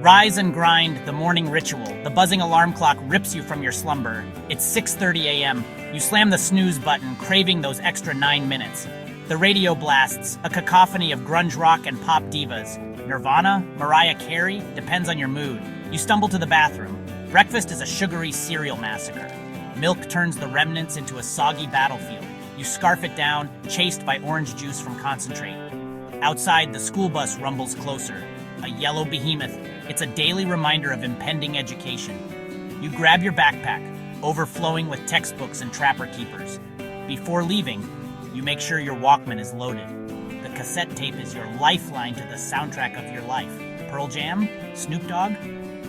Rise and grind, the morning ritual. The buzzing alarm clock rips you from your slumber. It's 6:30 a.m. You slam the snooze button, craving those extra 9 minutes. The radio blasts, a cacophony of grunge rock and pop divas. Nirvana, Mariah Carey, depends on your mood. You stumble to the bathroom. Breakfast is a sugary cereal massacre. Milk turns the remnants into a soggy battlefield. You scarf it down, chased by orange juice from concentrate. Outside, the school bus rumbles closer. A yellow behemoth. It's a daily reminder of impending education. You grab your backpack, overflowing with textbooks and trapper keepers. Before leaving, you make sure your Walkman is loaded. The cassette tape is your lifeline to the soundtrack of your life. Pearl Jam? Snoop Dogg?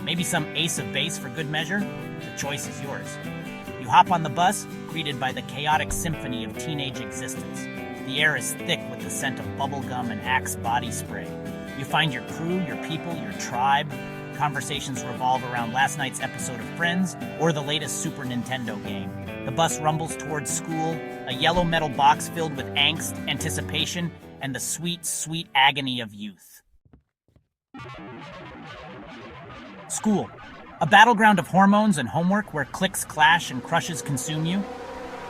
Maybe some Ace of Base for good measure? The choice is yours. You hop on the bus, greeted by the chaotic symphony of teenage existence. The air is thick with the scent of bubblegum and Axe body spray. You find your crew, your people, your tribe. Conversations revolve around last night's episode of Friends or the latest Super Nintendo game. The bus rumbles towards school, a yellow metal box filled with angst, anticipation, and the sweet, sweet agony of youth. School. A battleground of hormones and homework where cliques clash and crushes consume you.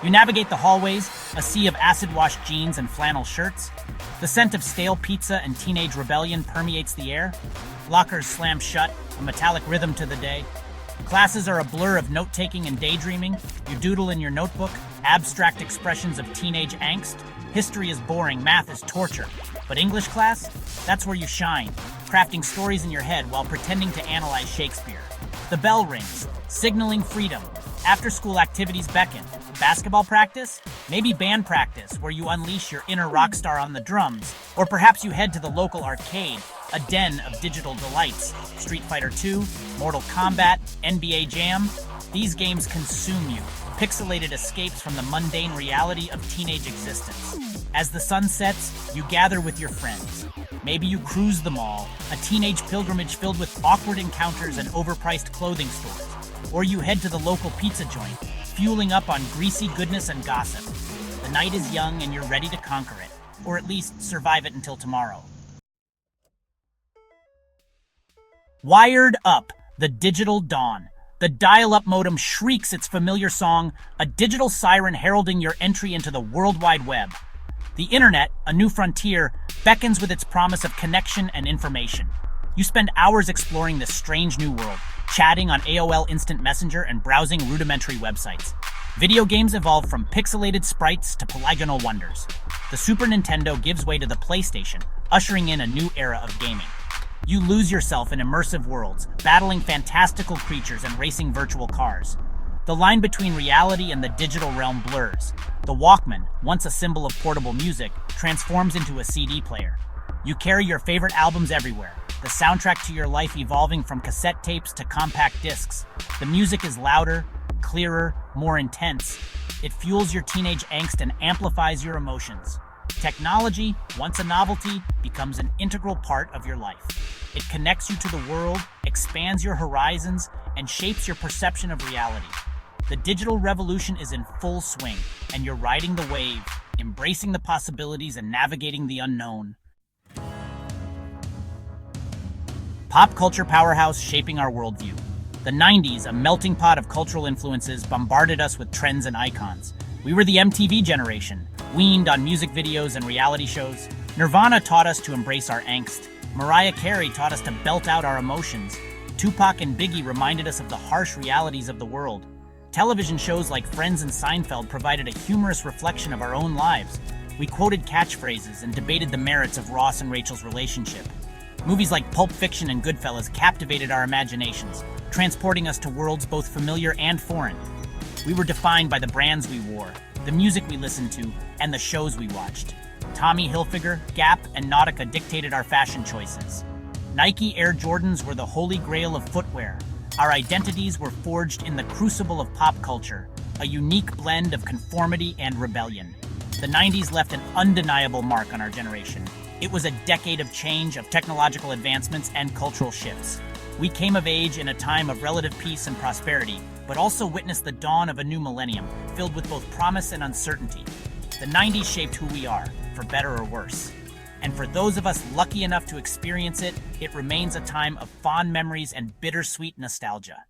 You navigate the hallways, a sea of acid-washed jeans and flannel shirts. The scent of stale pizza and teenage rebellion permeates the air. Lockers slam shut, a metallic rhythm to the day. Classes are a blur of note-taking and daydreaming. You doodle in your notebook, abstract expressions of teenage angst. History is boring, math is torture. But English class? That's where you shine, crafting stories in your head while pretending to analyze Shakespeare. The bell rings, signaling freedom. After-school activities beckon. Basketball practice? Maybe band practice, where you unleash your inner rock star on the drums. Or perhaps you head to the local arcade, a den of digital delights. Street Fighter II, Mortal Kombat, NBA Jam. These games consume you, pixelated escapes from the mundane reality of teenage existence. As the sun sets, you gather with your friends. Maybe you cruise the mall, a teenage pilgrimage filled with awkward encounters and overpriced clothing stores. Or you head to the local pizza joint, fueling up on greasy goodness and gossip. The night is young and you're ready to conquer it, or at least survive it until tomorrow. Wired up, the digital dawn. The dial-up modem shrieks its familiar song, a digital siren heralding your entry into the World Wide Web. The internet, a new frontier, beckons with its promise of connection and information. You spend hours exploring this strange new world, chatting on AOL Instant Messenger and browsing rudimentary websites. Video games evolve from pixelated sprites to polygonal wonders. The Super Nintendo gives way to the PlayStation, ushering in a new era of gaming. You lose yourself in immersive worlds, battling fantastical creatures and racing virtual cars. The line between reality and the digital realm blurs. The Walkman, once a symbol of portable music, transforms into a CD player. You carry your favorite albums everywhere, the soundtrack to your life evolving from cassette tapes to compact discs. The music is louder, clearer, more intense. It fuels your teenage angst and amplifies your emotions. Technology, once a novelty, becomes an integral part of your life. It connects you to the world, expands your horizons, and shapes your perception of reality. The digital revolution is in full swing, and you're riding the wave, embracing the possibilities and navigating the unknown. Pop culture powerhouse shaping our worldview. The 90s, a melting pot of cultural influences, bombarded us with trends and icons. We were the MTV generation, weaned on music videos and reality shows. Nirvana taught us to embrace our angst. Mariah Carey taught us to belt out our emotions. Tupac and Biggie reminded us of the harsh realities of the world. Television shows like Friends and Seinfeld provided a humorous reflection of our own lives. We quoted catchphrases and debated the merits of Ross and Rachel's relationship. Movies like Pulp Fiction and Goodfellas captivated our imaginations, transporting us to worlds both familiar and foreign. We were defined by the brands we wore, the music we listened to, and the shows we watched. Tommy Hilfiger, Gap, and Nautica dictated our fashion choices. Nike Air Jordans were the holy grail of footwear. Our identities were forged in the crucible of pop culture, a unique blend of conformity and rebellion. The 90s left an undeniable mark on our generation. It was a decade of change, of technological advancements, and cultural shifts. We came of age in a time of relative peace and prosperity, but also witnessed the dawn of a new millennium, filled with both promise and uncertainty. The 90s shaped who we are, for better or worse. And for those of us lucky enough to experience it, it remains a time of fond memories and bittersweet nostalgia.